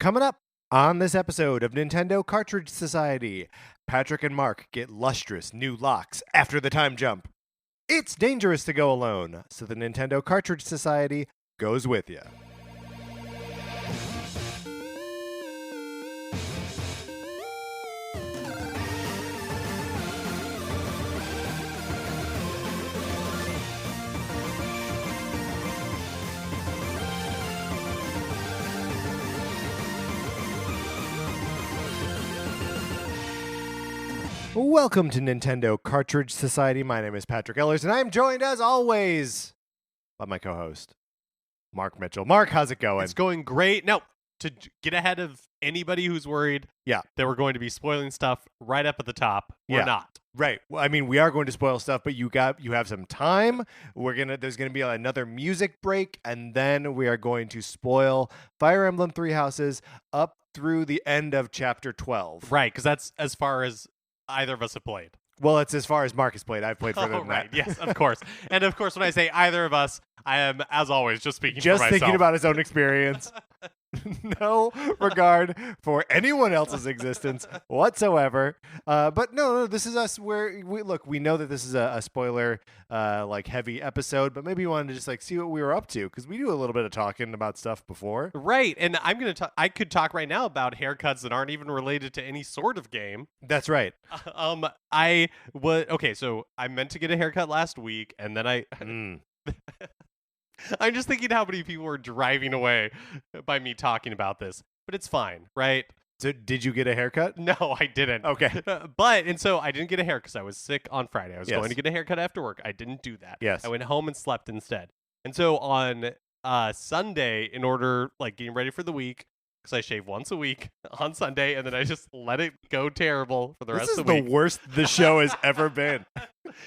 Coming up on this episode of Nintendo Cartridge Society, Patrick and Mark get lustrous new locks after the time jump. It's dangerous to go alone, so the Nintendo Cartridge Society goes with you. Welcome to Nintendo Cartridge Society. My name is Patrick Ellers, and I'm joined, as always, by my co-host, Mark Mitchell. Mark, how's it going? It's going great. Now, to get ahead of anybody who's worried that we're going to be spoiling stuff right up at the top, we're not. Right. Well, I mean, we are going to spoil stuff, but you have some time. There's gonna be another music break, and then we are going to spoil Fire Emblem Three Houses up through the end of Chapter 12. Right, because that's as far as either of us have played. Well, it's as far as Mark has played. I've played further than right. that. Yes, of course. And of course, when I say either of us, I am, as always, just speaking for myself. Thinking about his own experience. No regard for anyone else's existence whatsoever. But no, this is us. We know that this is a spoiler heavy episode, but maybe you wanted to just see what we were up to, because we do a little bit of talking about stuff before. Right, and I'm gonna talk. I could talk right now about haircuts that aren't even related to any sort of game. That's right. So I meant to get a haircut last week, and then I'm just thinking how many people were driving away by me talking about this, but it's fine, right? So did you get a haircut? No, I didn't. Okay. So I didn't get a haircut because I was sick on Friday. I was going to get a haircut after work. I didn't do that. Yes. I went home and slept instead. And so on Sunday, in order, getting ready for the week, because I shave once a week on Sunday, and then I just let it go terrible for the rest of the week. This is the worst the show has ever been.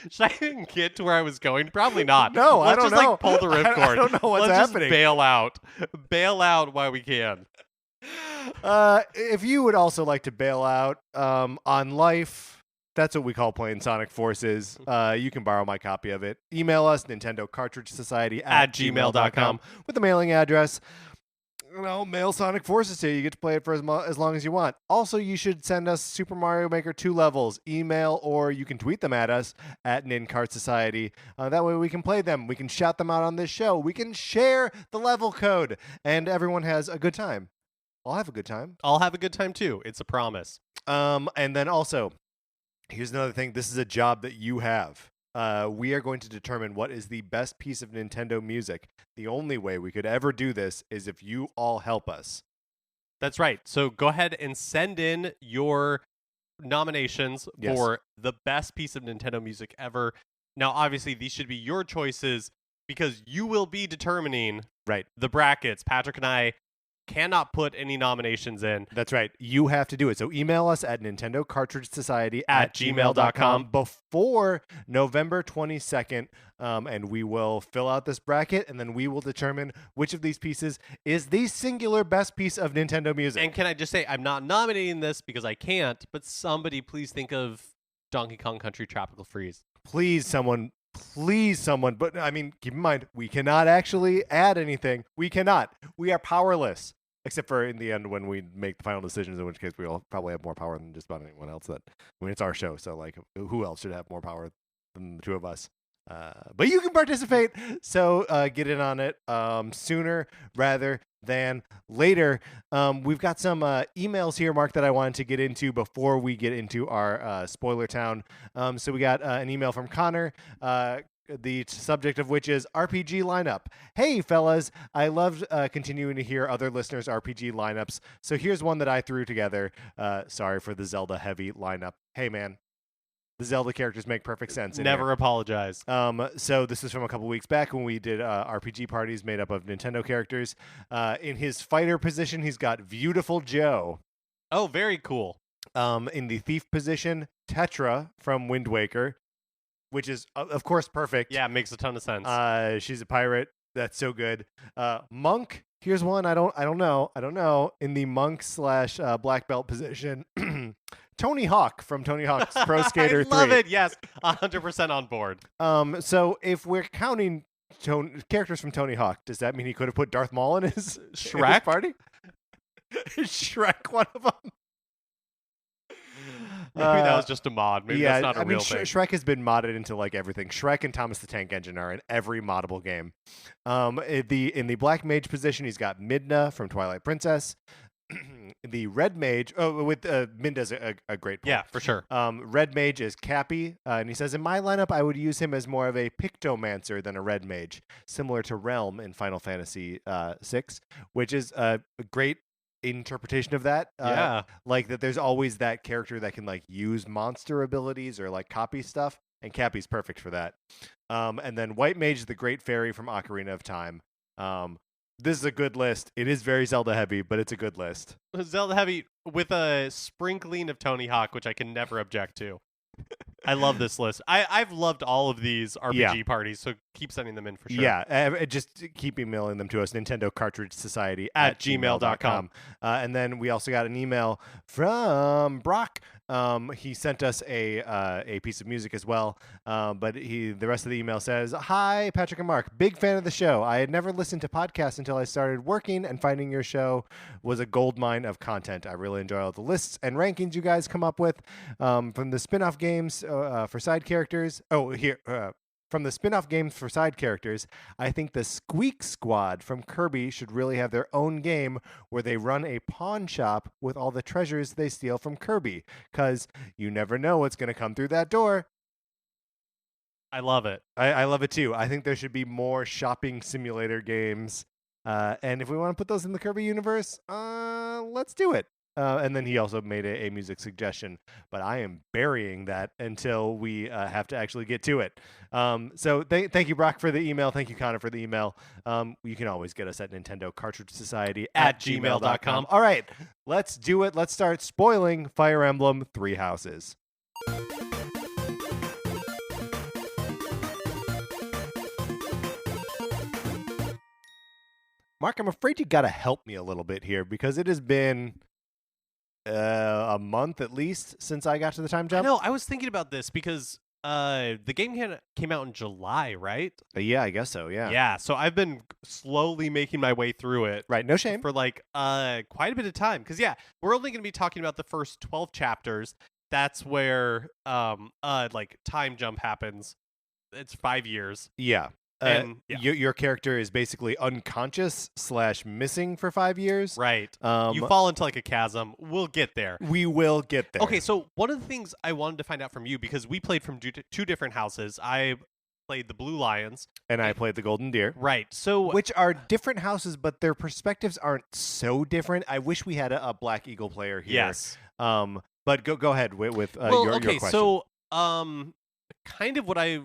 Should I even get to where I was going? Probably not. No, Let's I don't just, know. Pull the ripcord. I don't know what's happening. Just bail out. Bail out while we can. If you would also like to bail out on life, that's what we call playing Sonic Forces. You can borrow my copy of it. Email us, Nintendo Cartridge Society at gmail.com with the mailing address. Mail Sonic Forces to you. You get to play it for as long as you want. Also, you should send us Super Mario Maker 2 levels, email, or you can tweet them at us at NinCart Society. That way we can play them. We can shout them out on this show. We can share the level code, and everyone has a good time. I'll have a good time. I'll have a good time, too. It's a promise. And then also, here's another thing. This is a job that you have. We are going to determine what is the best piece of Nintendo music. The only way we could ever do this is if you all help us. That's right. So go ahead and send in your nominations for the best piece of Nintendo music ever. Now, obviously, these should be your choices because you will be determining the brackets. Patrick and I cannot put any nominations in. That's right. You have to do it. So email us at Nintendo Cartridge Society at gmail.com before November 22nd, and we will fill out this bracket, and then we will determine which of these pieces is the singular best piece of Nintendo music. And can I just say, I'm not nominating this because I can't, but somebody please think of Donkey Kong Country Tropical Freeze. Please, someone. But I mean, keep in mind, we cannot actually add anything. We cannot. We are powerless. Except for in the end when we make the final decisions, in which case we'll probably have more power than just about anyone else. It's our show, so who else should have more power than the two of us? But you can participate, so get in on it sooner rather than later. We've got some emails here, Mark, that I wanted to get into before we get into our spoiler town. So we got an email from Connor. The subject of which is RPG lineup. Hey, fellas, I loved continuing to hear other listeners' RPG lineups. So here's one that I threw together. Sorry for the Zelda heavy lineup. Hey, man, the Zelda characters make perfect sense. Never apologize. So this is from a couple weeks back when we did RPG parties made up of Nintendo characters. In his fighter position, he's got Beautiful Joe. Oh, very cool. In the thief position, Tetra from Wind Waker. Which is, of course, perfect. Yeah, it makes a ton of sense. She's a pirate. That's so good. Monk. Here's one. I don't know. In the monk / black belt position, Tony Hawk from Tony Hawk's Pro Skater 3. I love it. Yes, 100% on board. So if we're counting characters from Tony Hawk, does that mean he could have put Darth Maul in his Shrek party? Is Shrek one of them? Maybe that was just a mod. Maybe that's not a real thing. Shrek has been modded into like everything. Shrek and Thomas the Tank Engine are in every moddable game. In the Black Mage position, he's got Midna from Twilight Princess. The Red Mage, with Midna's a great point. Yeah, for sure. Red Mage is Cappy, and he says, in my lineup, I would use him as more of a Pictomancer than a Red Mage, similar to Realm in Final Fantasy VI, which is a great interpretation of that. Like that there's always that character that can like use monster abilities or like copy stuff, and Cappy's perfect for that. And then White Mage is the Great Fairy from Ocarina of Time. This is a good list. It is very Zelda heavy, but it's a good list. Zelda heavy with a sprinkling of Tony Hawk, which I can never object to. I love this list. I've loved all of these RPG parties, so keep sending them in for sure. Yeah, just keep emailing them to us, Nintendo Cartridge Society at gmail.com. And then we also got an email from Brock. He sent us a piece of music as well, but the rest of the email says, hi, Patrick and Mark. Big fan of the show. I had never listened to podcasts until I started working, and finding your show was a goldmine of content. I really enjoy all the lists and rankings you guys come up with, from the spin-off games for side characters. From the spin-off games for side characters, I think the Squeak Squad from Kirby should really have their own game where they run a pawn shop with all the treasures they steal from Kirby, because you never know what's going to come through that door. I love it. I love it too. I think there should be more shopping simulator games. And if we want to put those in the Kirby universe, let's do it. And then he also made a music suggestion, but I am burying that until we have to actually get to it. So thank you, Brock, for the email. Thank you, Connor, for the email. You can always get us at Nintendo Cartridge Society at gmail.com. All right, let's do it. Let's start spoiling Fire Emblem Three Houses. Mark, I'm afraid you got to help me a little bit here, because it has been a month at least since I got to the time jump. No, I was thinking about this because the game came out in July, right? Yeah, I guess so. Yeah. So I've been slowly making my way through it. Right. No shame. For like quite a bit of time, because we're only going to be talking about the first 12 chapters. That's where like time jump happens. It's 5 years. Yeah. Your character is basically unconscious / missing for 5 years. Right. You fall into like a chasm. We'll get there. We will get there. Okay, so one of the things I wanted to find out from you, because we played from two different houses. I played the Blue Lions. And I played the Golden Deer. Right. So which are different houses, but their perspectives aren't so different. I wish we had a Black Eagle player here. Yes. But go ahead with your question. So kind of what I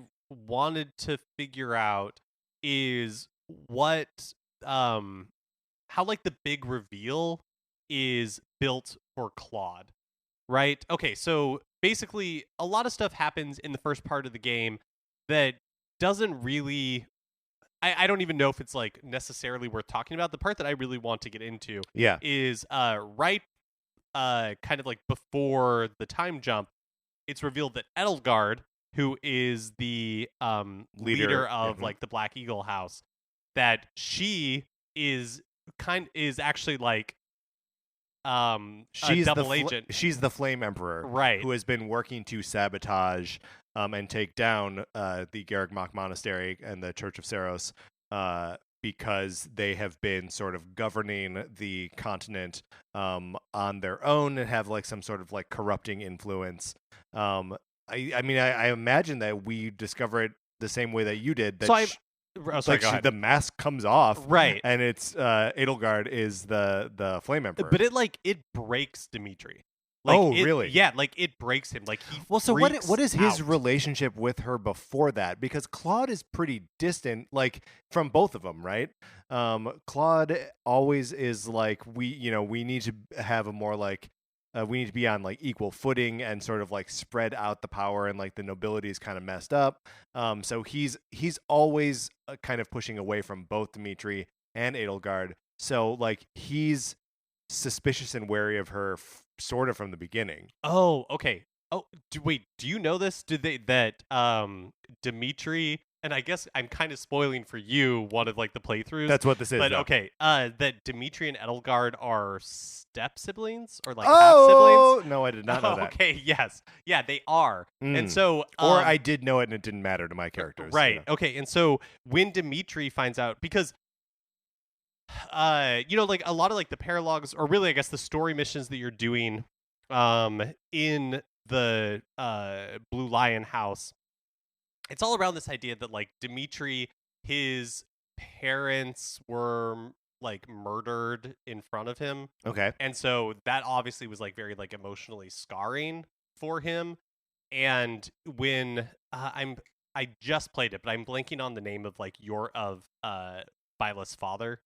wanted to figure out is what how like the big reveal is built for Claude, right? Okay, so basically a lot of stuff happens in the first part of the game that doesn't really I don't even know if it's like necessarily worth talking about. The part that I really want to get into is right kind of like before the time jump, it's revealed that Edelgard, who is the leader of like the Black Eagle house, that she is actually like she's a double agent. She's the Flame Emperor, right? Who has been working to sabotage and take down the Garreg Monastery and the Church of Saros, because they have been sort of governing the continent on their own and have like some sort of like corrupting influence. I mean, I imagine that we discover it the same way that you did. That the mask comes off, right? And it's Edelgard is the Flame Emperor. But it breaks Dimitri. Really? Yeah, like it breaks him. Like he so what is his relationship with her before that? Because Claude is pretty distant, like from both of them, right? Claude always is like we need to have a more like. We need to be on like equal footing and sort of like spread out the power, and like the nobility is kind of messed up. So he's always kind of pushing away from both Dimitri and Edelgard. So like he's suspicious and wary of her sort of from the beginning. Oh, okay. Oh, do you know this? Did that Dimitri and I guess I'm kind of spoiling for you one of like the playthroughs. That's what this is. But though. okay, that Dimitri and Edelgard are step siblings or like half siblings. No, I did not know that. Okay, yes, yeah, they are, and Mm. so Or I did know it and it didn't matter to my characters. right? You know? Okay, and so when Dimitri finds out, because like a lot of like the paralogs, or really I guess the story missions that you're doing in the Blue Lion house, it's all around this idea that like Dimitri, his parents were like murdered in front of him, Okay. and so that obviously was like very like emotionally scarring for him. And when I just played it, but I'm blanking on the name of like Byla's father.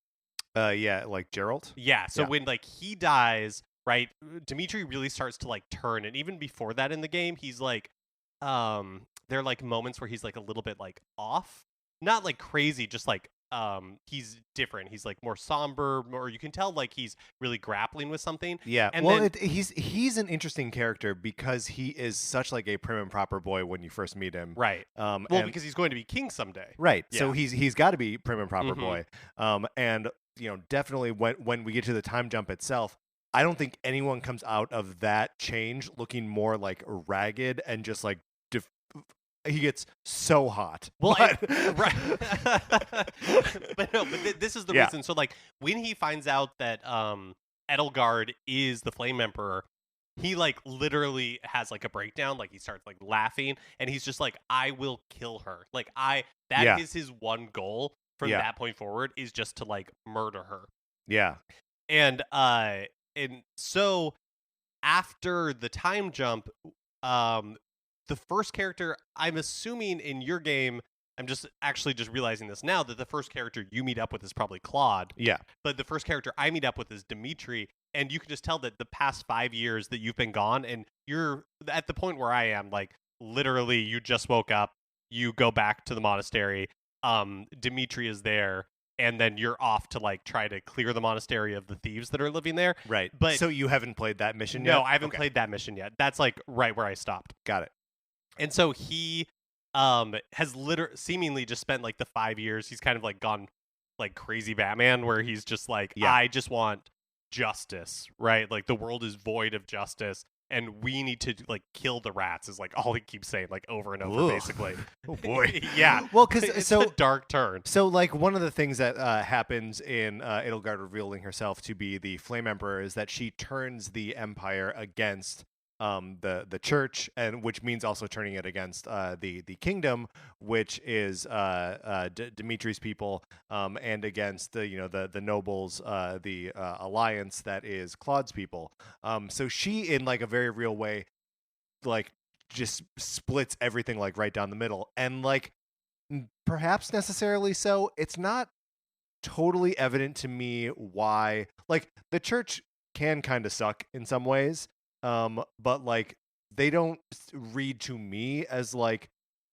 Yeah, like Geralt. Yeah, so Yeah. when like he dies, right, Dimitri really starts to like turn, and even before that in the game, he's like there are like moments where he's like a little bit like off. Not like crazy, just like he's different. He's like more somber, or you can tell like he's really grappling with something. Yeah, And well, then, he's an interesting character because he is such like a prim and proper boy when you first meet him. right. Well, because he's going to be king someday. Right. So Yeah. he's got to be prim and proper Mhm. boy. And definitely when we get to the time jump itself, I don't think anyone comes out of that change looking more like ragged and just like he gets so hot. Well, But- right. but this is the Yeah. reason. So like when he finds out that Edelgard is the Flame Emperor, he like literally has like a breakdown. Like he starts like laughing, and he's just like, "I will kill her." Like that is Yeah. his one goal from Yeah. that point forward, is just to like murder her. Yeah. And so after the time jump, the first character, I'm assuming in your game, I'm just realizing this now, that the first character you meet up with is probably Claude. Yeah. But the first character I meet up with is Dimitri, and you can just tell that the past 5 years that you've been gone, and you're at the point where I am, like literally you just woke up, you go back to the monastery, Dimitri is there, and then you're off to like try to clear the monastery of the thieves that are living there. Right. But so you haven't played that mission yet? no, I haven't Okay. played that mission yet. That's like right where I stopped. Got it. And so he has seemingly just spent like the 5 years. He's kind of like gone like crazy Batman, where he's just like, Yeah. I just want justice, right? Like the world is void of justice, and we need to like kill the rats, is like all he keeps saying like over and over. Ugh. Basically. Oh boy. Yeah. Well, because It's so a dark turn. So, like, one of the things that happens in Edelgard revealing herself to be the Flame Emperor is that she turns the Empire against the Church, and which means also turning it against the Kingdom, which is Dimitri's people, and against the nobles, the alliance that is Claude's people. So she, in like a very real way, like just splits everything like right down the middle, and like. Perhaps necessarily so. It's not totally evident to me why. Like the church can kind of suck in some ways, but like they don't read to me as like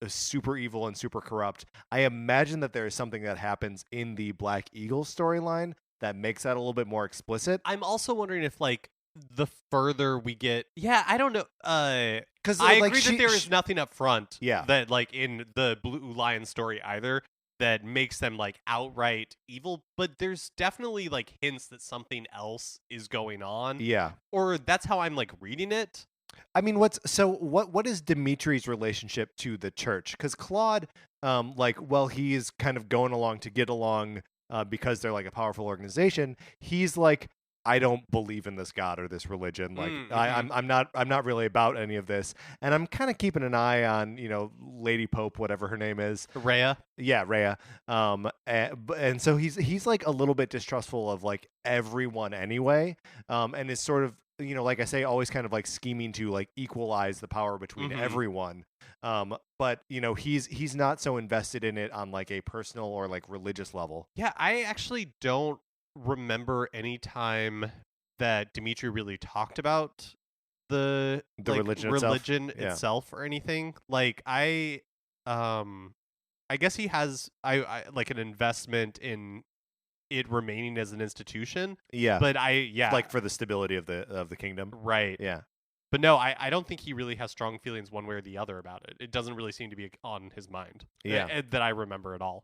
super evil and super corrupt. I imagine that there is something that happens in the Black Eagle storyline that makes that a little bit more explicit. I'm also wondering if like the further we get, I don't know. Because I agree that there is nothing up front, Yeah. that like in the Blue Lion story either, that makes them like outright evil, but there's definitely like hints that something else is going on. Yeah. Or that's how I'm like reading it. I mean, what is Dimitri's relationship to the church? Because Claude, he's kind of going along to get along because they're like a powerful organization. He's like, I don't believe in this god or this religion. Like, I'm not really about any of this. And I'm kind of keeping an eye on, Lady Pope, whatever her name is. Rhea. Yeah, Rhea. And so he's like a little bit distrustful of like everyone anyway. And is sort of, like I say, always kind of like scheming to like equalize the power between everyone. But he's not so invested in it on like a personal or like religious level. Yeah, I actually don't remember any time that Dimitri really talked about the like, religion itself or anything. Like I guess he has I like an investment in it remaining as an institution. Yeah. But like for the stability of the kingdom. Right. Yeah. But no, I don't think he really has strong feelings one way or the other about it. It doesn't really seem to be on his mind. Yeah. That I remember at all.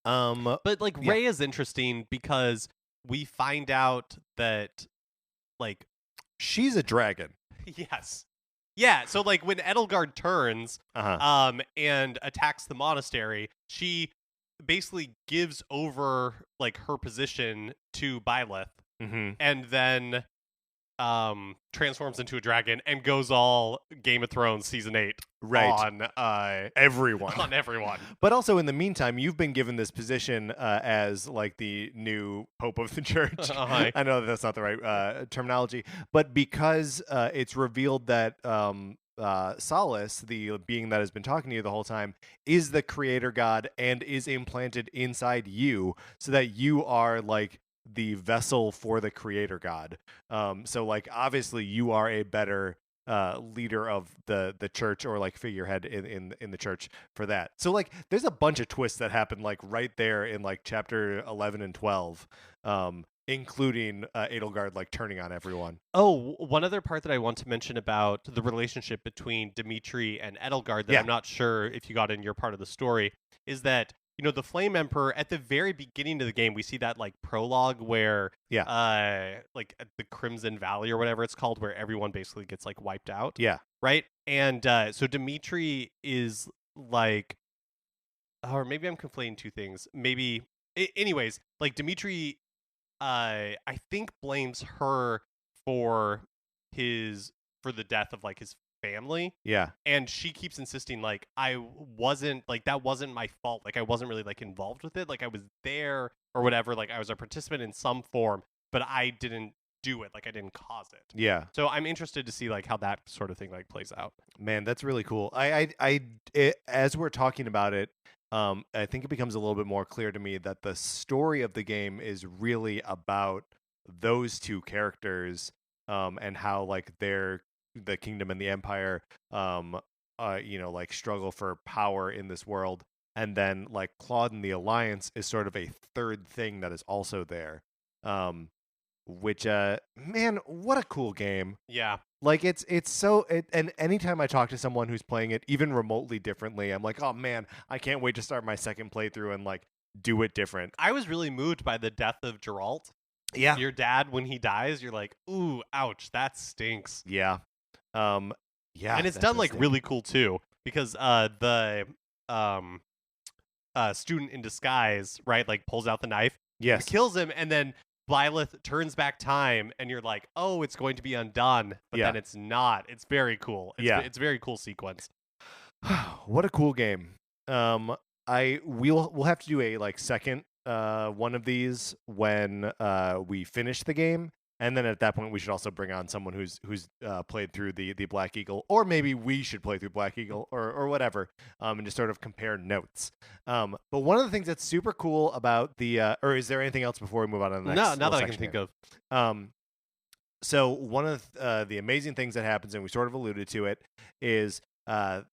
But like Ray is interesting because we find out that like she's a dragon. Yes. Yeah, so like when Edelgard turns and attacks the monastery, she basically gives over like her position to Byleth and then transforms into a dragon and goes all Game of Thrones season 8 on everyone. On everyone. But also in the meantime, you've been given this position as like the new Pope of the Church. I know that's not the right terminology, but because it's revealed that Solace, the being that has been talking to you the whole time, is the creator god and is implanted inside you so that you are like the vessel for the creator god. So like obviously you are a better leader of the church or like figurehead in the church for that. So like there's a bunch of twists that happen like right there in like chapter 11 and 12. Including Edelgard like turning on everyone. Oh, one other part that I want to mention about the relationship between Dimitri and Edelgard that I'm not sure if you got in your part of the story is that, you know, the Flame Emperor at the very beginning of the game, we see that like prologue where like the Crimson Valley or whatever it's called, where everyone basically gets like wiped out. Yeah. Right. And so Dimitri is like, or maybe I'm conflating two things. Maybe anyways, like Dimitri I think blames her for the death of like his family. Yeah. And she keeps insisting like I wasn't like that wasn't my fault. Like I wasn't really like involved with it. Like I was there or whatever. Like I was a participant in some form, but I didn't do it. Like I didn't cause it. Yeah. So I'm interested to see like how that sort of thing like plays out. Man, that's really cool. As we're talking about it, I think it becomes a little bit more clear to me that the story of the game is really about those two characters and how like the kingdom and the empire you know, like struggle for power in this world, and then like Claude and the Alliance is sort of a third thing that is also there. Which man, what a cool game. Yeah. Like it's so and anytime I talk to someone who's playing it even remotely differently, I'm like, oh man, I can't wait to start my second playthrough and like do it different. I was really moved by the death of Geralt. Yeah. Your dad, when he dies, you're like, ooh, ouch, that stinks. Yeah. Yeah. And it's done like really cool too, because the student in disguise, right, like pulls out the knife, kills him, and then Byleth turns back time, and you're like, oh, it's going to be undone, but then it's not. It's very cool. It's a very cool sequence. What a cool game. We'll have to do a like second one of these when we finish the game, and then at that point we should also bring on someone who's played through the Black Eagle, or maybe we should play through Black Eagle or whatever, and just sort of compare notes. But one of the things that's super cool about the or is there anything else before we move on to the next? No, not that I can think of. So one of the amazing things that happens, and we sort of alluded to it, is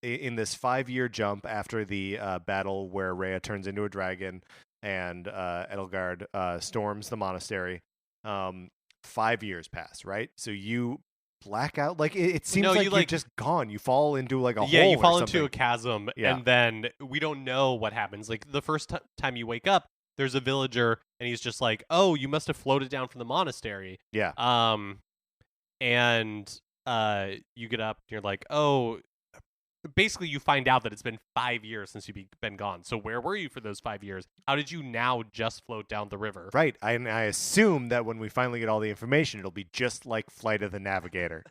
in this 5-year jump after the battle where Rhea turns into a dragon and Edelgard storms the monastery. 5 years pass, right? So you black out. Like it seems like you're just gone. You fall into like a hole. Yeah, you fall into a chasm, and then we don't know what happens. Like the first time you wake up, there's a villager, and he's just like, "Oh, you must have floated down from the monastery." Yeah. And you get up, and you're like, "Oh." Basically, you find out that it's been 5 years since you've been gone. So where were you for those 5 years? How did you now just float down the river? Right. I assume that when we finally get all the information, it'll be just like Flight of the Navigator.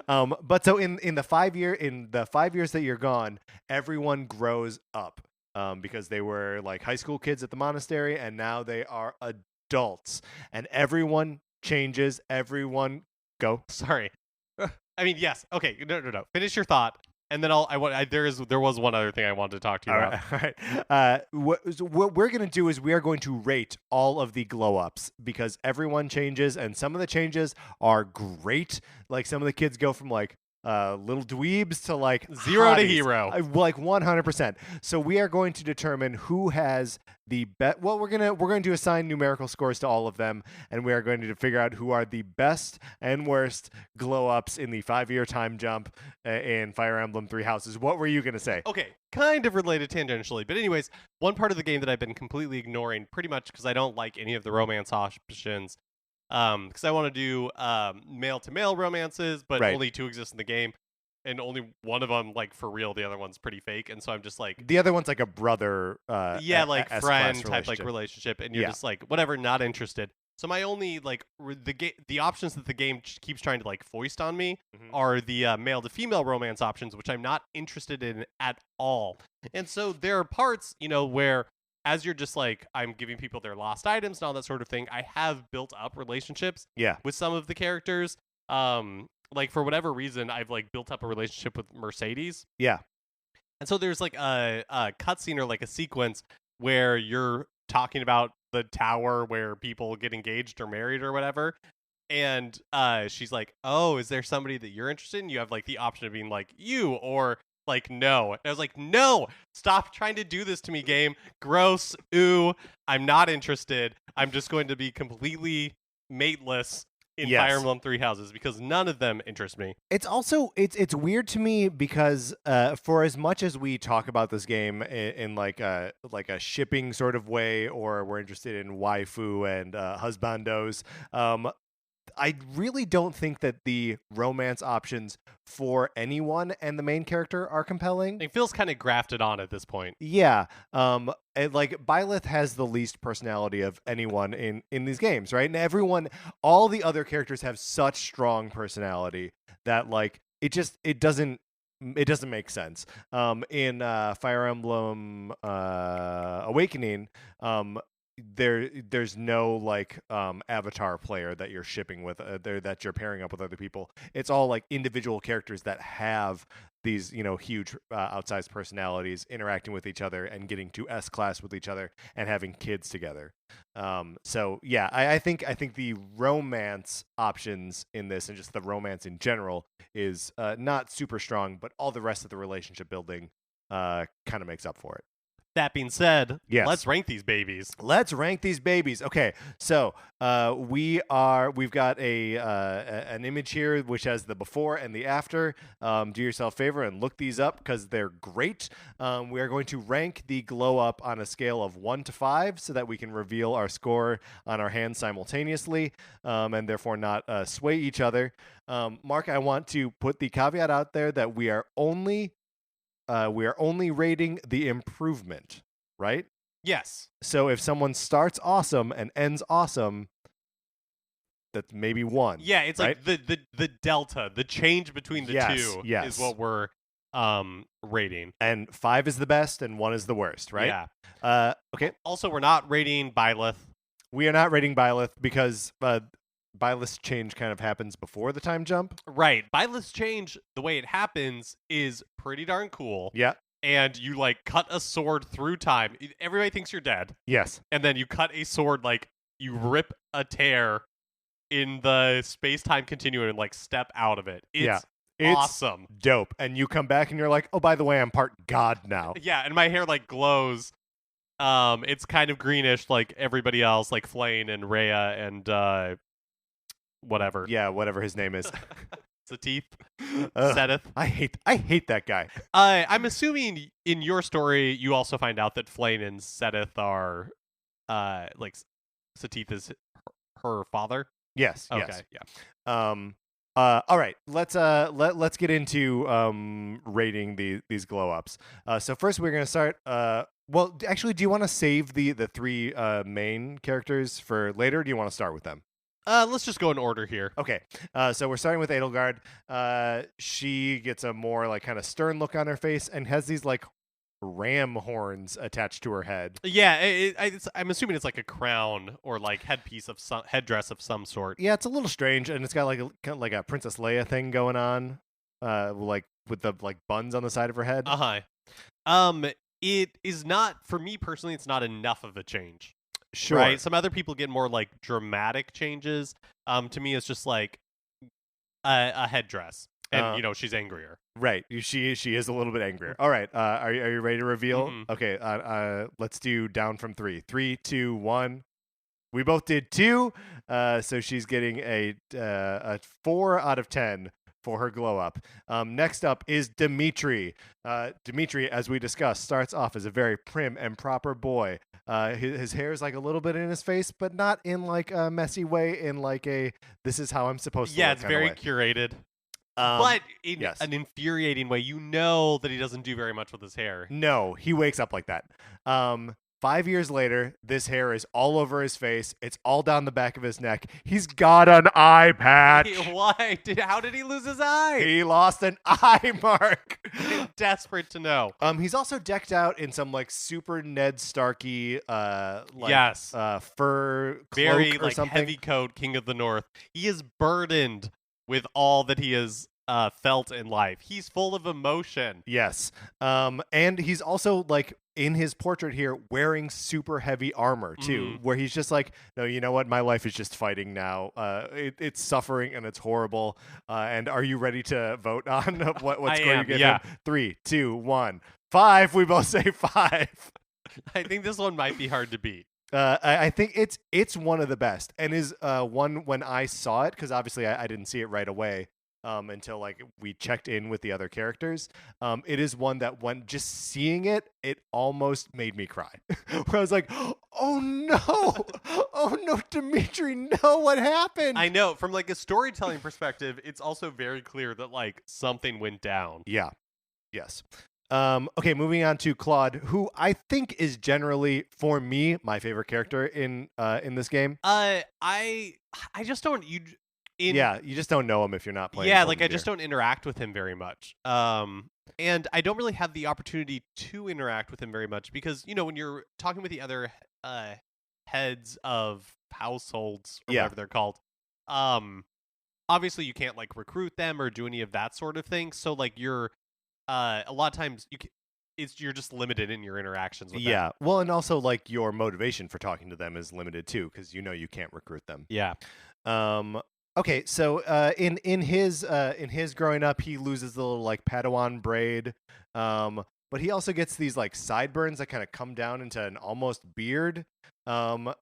But so in the 5 years that you're gone, everyone grows up because they were like high school kids at the monastery, and now they are adults, and everyone changes. Everyone go. Sorry. I mean, yes. Okay. No. Finish your thought, and then there was one other thing I wanted to talk to you about. All right. What we're gonna do is we are going to rate all of the glow ups because everyone changes, and some of the changes are great. Like some of the kids go from like little dweebs to like Zero to hotties. hero. Like 100%. So we are going to determine who has the best. Well, we're going to assign numerical scores to all of them, and we are going to figure out who are the best and worst glow ups in the 5-year time jump in Fire Emblem Three Houses. What were you going to say? Okay, kind of related tangentially, but anyways, one part of the game that I've been completely ignoring, pretty much because I don't like any of the romance options. Because I want to do male to male romances, but Right. only 2 exist in the game, and only one of them like for real. The other one's pretty fake, and so I'm just like, The other one's like a brother. like S-class friend type like relationship, and you're Yeah. just like whatever, not interested. So my only like the options that the game keeps trying to like foist on me are the male to female romance options, which I'm not interested in at all. And so there are parts, where as you're just like, I'm giving people their lost items and all that sort of thing, I have built up relationships Yeah. with some of the characters. Like for whatever reason, I've like built up a relationship with Mercedes. Yeah. And so there's like a cutscene or like a sequence where you're talking about the tower where people get engaged or married or whatever. And she's like, oh, is there somebody that you're interested in? You have like the option of being like you or like no. And I was like, no, stop trying to do this to me, game. Gross. Ooh, I'm not interested. I'm just going to be completely mateless in Yes. Fire Emblem Three Houses because none of them interest me. It's also it's weird to me because for as much as we talk about this game in like a shipping sort of way, or we're interested in waifu and husbandos, I really don't think that the romance options for anyone and the main character are compelling. It feels kind of grafted on at this point. Yeah. Like Byleth has the least personality of anyone in these games, right? And all the other characters have such strong personality that like it doesn't make sense. In Fire Emblem Awakening, there's no like avatar player that you're shipping with that you're pairing up with other people. It's all like individual characters that have these huge outsized personalities interacting with each other and getting to S-class with each other and having kids together. So yeah, I think the romance options in this and just the romance in general is not super strong, but all the rest of the relationship building kind of makes up for it. That being said, Yes. let's rank these babies. Let's rank these babies. Okay, so we've got an image here which has the before and the after. Do yourself a favor and look these up because they're great. We are going to rank the glow up on a scale of 1 to 5 so that we can reveal our score on our hands simultaneously and therefore not sway each other. Mark, I want to put the caveat out there that we are only rating the improvement, right? Yes. So if someone starts awesome and ends awesome, that's maybe 1. Yeah, it's right? like the delta, the change between the two is what we're rating. And 5 is the best and 1 is the worst, right? Yeah. Okay. Also, we're not rating Byleth. We are not rating Byleth because Byleth's change kind of happens before the time jump. Right. Byleth's change, the way it happens, is pretty darn cool. Yeah. And you like cut a sword through time. Everybody thinks you're dead. Yes. And then you cut a sword, like you rip a tear in the space-time continuum and like step out of it. It's awesome. Dope. And you come back and you're like, oh, by the way, I'm part god now. Yeah, and my hair like glows. It's kind of greenish like everybody else, like Flane and Rhea and whatever. Yeah, whatever his name is. Satith. Seteth. I hate that guy. I'm assuming in your story you also find out that Flane and Seteth are like Satith is her father. Yes. Okay. Yes. Yeah. All right. Let's get into rating these glow ups. So first we're gonna start. Well, actually, do you want to save the 3 main characters for later? Or do you want to start with them? Let's just go in order here. Okay. So we're starting with Edelgard. She gets a more like kind of stern look on her face and has these like ram horns attached to her head. Yeah, I'm assuming it's like a crown or like headdress of some sort. Yeah, it's a little strange, and it's got like kind of like a Princess Leia thing going on, like with the like buns on the side of her head. It is not, for me personally, it's not enough of a change. Sure. Right? Some other people get more like dramatic changes. To me, it's just like a headdress. And she's angrier. Right. She is a little bit angrier. All right. Are you ready to reveal? Mm-hmm. Okay. Let's do down from 3. 3, 2, 1. We both did 2. So she's getting a 4 out of 10 for her glow up. Next up is Dimitri. Dimitri, as we discussed, starts off as a very prim and proper boy. His hair is like a little bit in his face, but not in like a messy way. In like a this is how I'm supposed to. Yeah, look it's kind of very way. curated. But in yes. an infuriating way, that he doesn't do very much with his hair. No, he wakes up like that. 5 years later, this hair is all over his face. It's all down the back of his neck. He's got an eye patch. Why? How did he lose his eye? He lost an eye mark. I'm desperate to know. He's also decked out in some like super Ned Starky, yes, fur cloak very or like something. heavy coat, King of the North. He is burdened with all that he has felt in life. He's full of emotion. Yes. And he's also like in his portrait here wearing super heavy armor too, where he's just like, no, you know what? My life is just fighting now. It's suffering and it's horrible. And are you ready to vote on what score you give him? 3, 2, 1, 5. We both say 5. I think this one might be hard to beat. I think it's one of the best, and is one when I saw it, because obviously I didn't see it right away until like we checked in with the other characters. It is one that when just seeing it almost made me cry. Where I was like, oh no, oh no, Dimitri, no, what happened? I know, from like a storytelling perspective, it's also very clear that like something went down. Yeah. Yes. Okay, moving on to Claude, who I think is generally, for me, my favorite character in this game. I just don't you just don't know him if you're not playing. Yeah, like I just don't interact with him very much. And I don't really have the opportunity to interact with him very much because when you're talking with the other heads of households or whatever they're called, obviously you can't like recruit them or do any of that sort of thing. So like you're a lot of times you're just limited in your interactions with them. Yeah, well, and also like your motivation for talking to them is limited too, because you can't recruit them. Yeah. Okay, so in his growing up, he loses the little like Padawan braid, but he also gets these like sideburns that kind of come down into an almost beard. I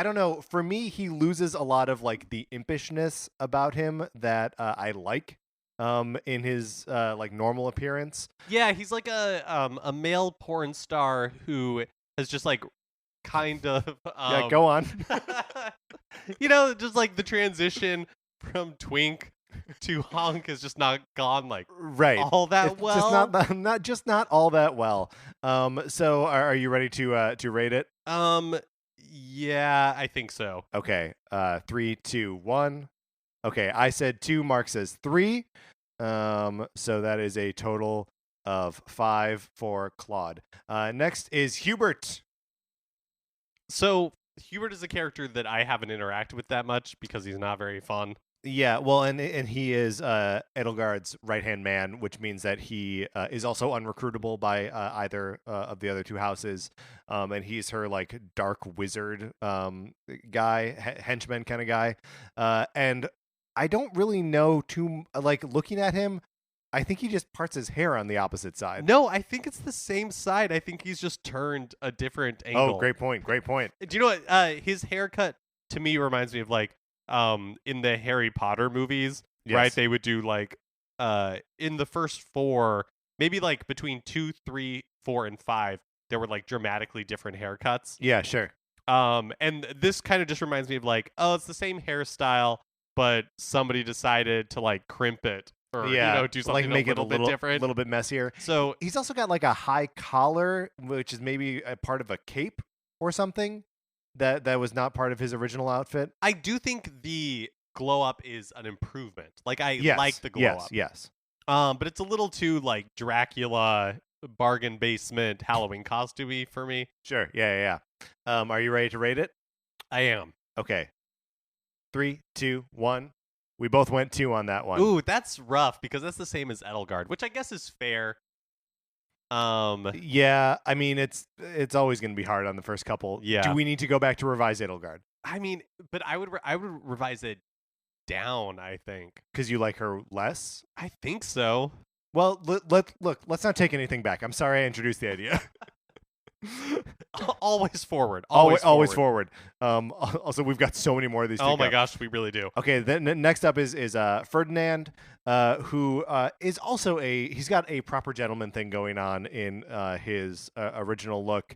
don't know. For me, he loses a lot of like the impishness about him that I like. In his like normal appearance. Yeah, he's like a male porn star who has just like kind of yeah, go on. Just like the transition from twink to hunk is just not gone like all that well. Just not all that well. So are you ready to rate it? Yeah, I think so. Okay. 3, 2, 1. Okay, I said 2. Mark says 3. So that is a total of 5 for Claude. Next is Hubert. So Hubert is a character that I haven't interacted with that much because he's not very fun. Yeah, well, and he is Edelgard's right-hand man, which means that he is also unrecruitable by either of the other two houses, and he's her like dark wizard guy, henchman kind of guy, and I don't really know like looking at him. I think he just parts his hair on the opposite side. No, I think it's the same side. I think he's just turned a different angle. Oh, great point. Great point. Do you know what? His haircut to me reminds me of like in the Harry Potter movies, right? They would do like in the first 4, maybe like between 2, 3, 4, and 5, there were like dramatically different haircuts. Yeah, sure. And this kind of just reminds me of like, oh, it's the same hairstyle, but somebody decided to like crimp it. Or, do something like make a little bit different. A little bit messier. So he's also got like a high collar, which is maybe a part of a cape or something that was not part of his original outfit. I do think the glow up is an improvement. Like I like the glow up. Yes. But it's a little too like Dracula bargain basement Halloween costumey for me. Sure. Yeah. Are you ready to rate it? I am. Okay. 3, 2, 1. We both went 2 on that one. Ooh, that's rough because that's the same as Edelgard, which I guess is fair. Yeah, I mean it's always going to be hard on the first couple. Yeah. Do we need to go back to revise Edelgard? I mean, but I would revise it down, I think. Because you like her less? I think so. Well, let's not take anything back. I'm sorry I introduced the idea. Always forward. Always forward. Also, we've got so many more of these. Oh my gosh, we really do. Okay, then next up is Ferdinand, who is also he's got a proper gentleman thing going on in his original look.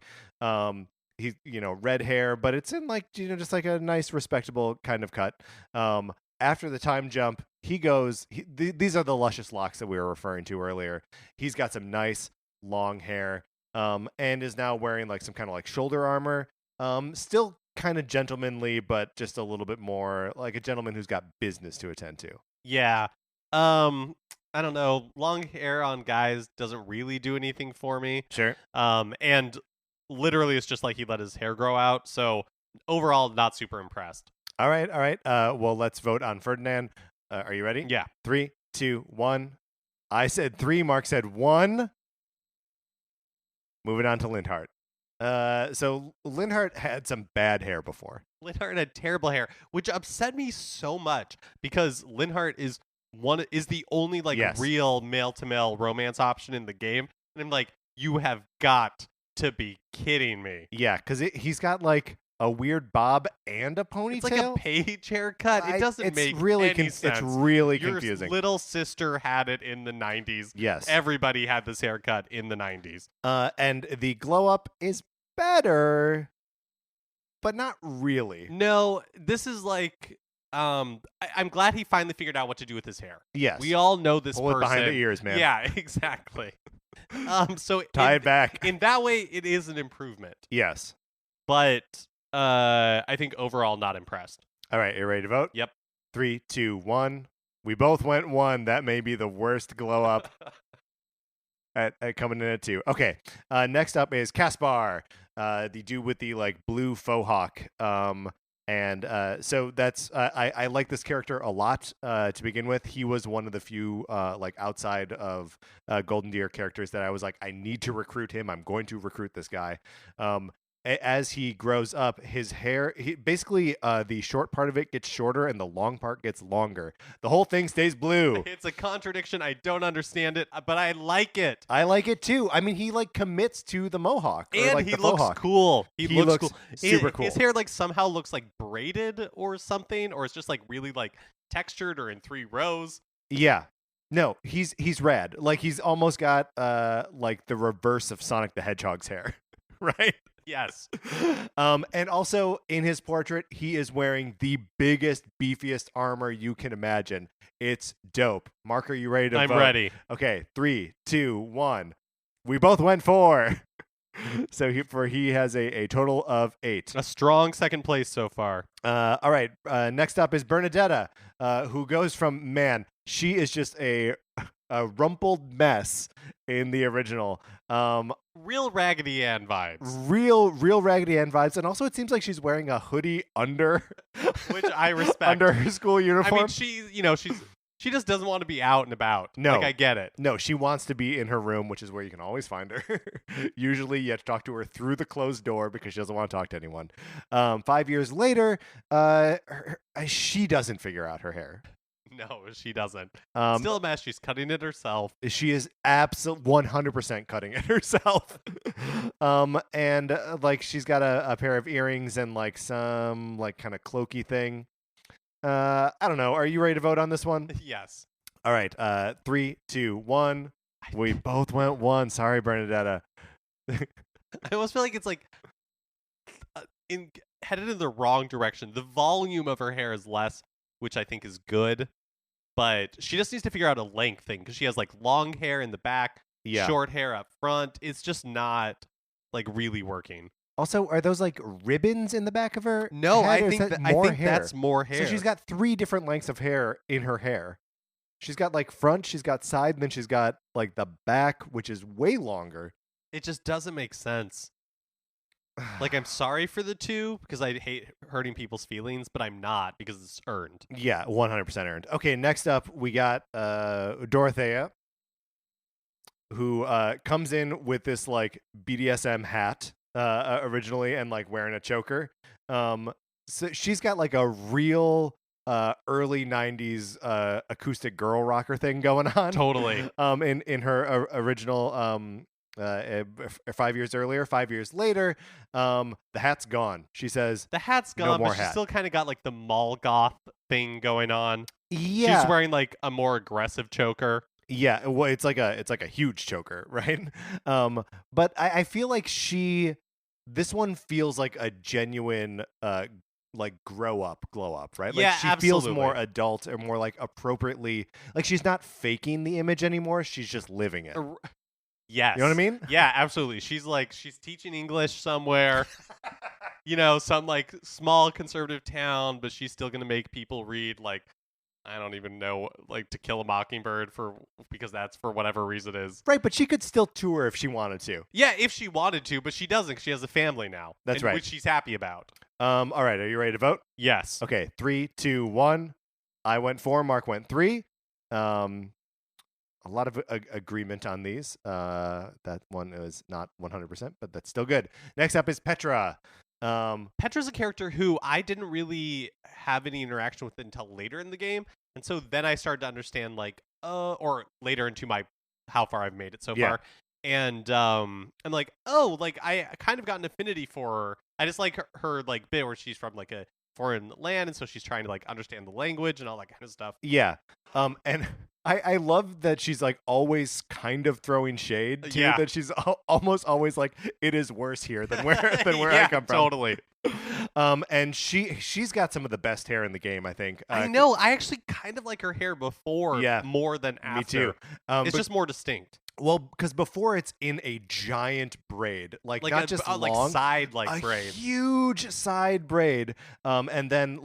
He's red hair, but it's in like just like a nice respectable kind of cut. After the time jump, he goes. These are the luscious locks that we were referring to earlier. He's got some nice long hair. And is now wearing like some kind of like shoulder armor. Still kind of gentlemanly, but just a little bit more like a gentleman who's got business to attend to. Yeah. I don't know. Long hair on guys doesn't really do anything for me. Sure. And literally it's just like he let his hair grow out. So overall, not super impressed. All right. Well, let's vote on Ferdinand. Are you ready? Yeah. 3, 2, 1. I said 3. Mark said 1. Moving on to Linhardt. So Linhardt had some bad hair before. Linhardt had terrible hair, which upset me so much because Linhardt is the only real male to male romance option in the game, and I'm like, you have got to be kidding me. Yeah, because he's got like a weird bob and a ponytail. It's like a page haircut. It doesn't make any sense. It's really Your confusing. Little sister had it in the 90s. Yes. Everybody had this haircut in the 90s. And the glow up is better, but not really. No, this is like I'm glad he finally figured out what to do with his hair. Yes. We all know this Pull person. it behind the ears, man. Yeah, exactly. So tie it back. In that way, it is an improvement. Yes. But I think overall not impressed. All right, you ready to vote? Yep. 3, 2, 1. We both went 1. That may be the worst glow up at coming in at 2. Okay. Next up is Caspar, the dude with the like blue faux hawk. So that's I like this character a lot to begin with. He was one of the few like outside of Golden Deer characters that I was like, I need to recruit him. I'm going to recruit this guy. As he grows up, his hair, basically the short part of it gets shorter and the long part gets longer. The whole thing stays blue. It's a contradiction. I don't understand it, but I like it. I like it too. I mean, he like commits to the mohawk. And like he the looks cool. He looks cool. Super cool. His hair like somehow looks like braided or something, or it's just like really like textured or in 3 rows. Yeah. No, he's rad. Like he's almost got like the reverse of Sonic the Hedgehog's hair, right? Yes. And also in his portrait, he is wearing the biggest, beefiest armor you can imagine. It's dope. Mark, are you ready to vote? I'm ready. Okay, 3, 2, 1. We both went 4. So he has a total of 8. A strong second place so far. All right. Next up is Bernadetta, who goes from, man, she is just a rumpled mess in the original. Real Raggedy Ann vibes. Real Raggedy Ann vibes. And also it seems like she's wearing a hoodie under which I respect. Under her school uniform. I mean, she just doesn't want to be out and about. No. Like, I get it. No, she wants to be in her room, which is where you can always find her. Usually you have to talk to her through the closed door because she doesn't want to talk to anyone. 5 years later, she doesn't figure out her hair. No, she doesn't. Still a mess. She's cutting it herself. She is 100% cutting it herself. And like she's got a pair of earrings and like some like kind of cloaky thing. I don't know. Are you ready to vote on this one? Yes. All right. 3, 2, 1. We both went 1. Sorry, Bernadetta. I almost feel like it's like headed in the wrong direction. The volume of her hair is less, which I think is good. But she just needs to figure out a length thing because she has like long hair in the back, short hair up front. It's just not like really working. Also, are those like ribbons in the back of her? No, head, I think that's more hair. So she's got 3 different lengths of hair in her hair. She's got like front, she's got side, and then she's got like the back, which is way longer. It just doesn't make sense. Like, I'm sorry for the 2 because I hate hurting people's feelings, but I'm not because it's earned. Yeah, 100% earned. Okay, next up, we got Dorothea, who comes in with this like BDSM hat originally and like wearing a choker. So she's got like a real early '90s acoustic girl rocker thing going on. Totally. In her original 5 years earlier, 5 years later, the hat's gone. She says The hat's no gone, more but she's hat. still kind of got like the mall goth thing going on. Yeah, She's wearing like a more aggressive choker. yeah. Well, it's like a huge choker, right? But I feel like this one feels like a genuine like glow up, right? Yeah, Like she feels absolutely. more adult or more like appropriately, like she's not faking the image anymore. She's just living it. Yes. You know what I mean? Yeah, absolutely. She's teaching English somewhere, some like small conservative town, but she's still going to make people read like, I don't even know, like To Kill a Mockingbird because that's for whatever reason is. Right, but she could still tour if she wanted to. Yeah, if she wanted to, but she doesn't 'cause she has a family now. That's right. Which she's happy about. All right, are you ready to vote? Yes. Okay, 3, 2, 1. I went 4. Mark went 3. A lot of agreement on these. That one is not 100%, but that's still good. Next up is Petra. Petra's a character who I didn't really have any interaction with until later in the game, and so then I started to understand or later into how far I've made it so far, and I'm like, oh, like I kind of got an affinity for her. I just like her like bit where she's from like a foreign land, and so she's trying to like understand the language and all that kind of stuff. Yeah. And I love that she's like always kind of throwing shade too. Yeah. That she's almost always like, it is worse here than where Yeah, I come from. Totally. And she's got some of the best hair in the game, I think. I know. I actually kind of like her hair before more than after. Me too. It's just more distinct. Well, because before it's in a giant braid, like not just long, like side braid, huge side braid. And then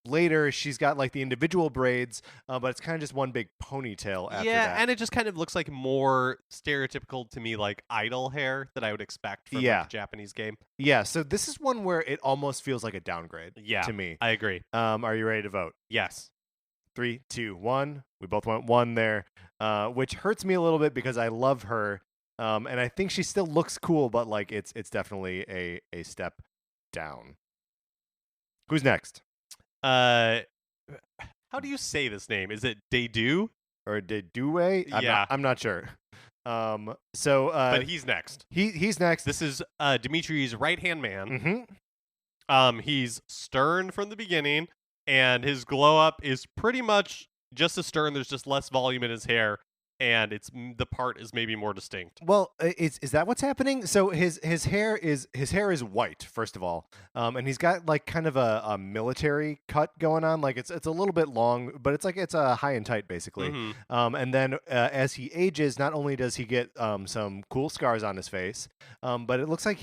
later she's got like the individual braids, but it's kind of just one big ponytail after that. Yeah, and it just kind of looks like more stereotypical to me, like idol hair that I would expect from like a Japanese game. Yeah, so this is one where it almost feels like a downgrade. Yeah, to me, I agree. Are you ready to vote? Yes. 3, 2, 1. We both went 1 there, which hurts me a little bit because I love her, and I think she still looks cool, but like it's definitely a step down. Who's next? How do you say this name? Is it Dedu or Dedue? I'm not sure. But he's next. He's next. This is Dimitri's right-hand man. Mm-hmm. He's stern from the beginning, and his glow up is pretty much just as stern. There's just less volume in his hair, and the part is maybe more distinct. Well, is that what's happening? So his hair is white, first of all, and he's got like kind of a military cut going on. Like it's a little bit long, but it's a high and tight basically. Mm-hmm. And then as he ages, not only does he get some cool scars on his face, but it looks like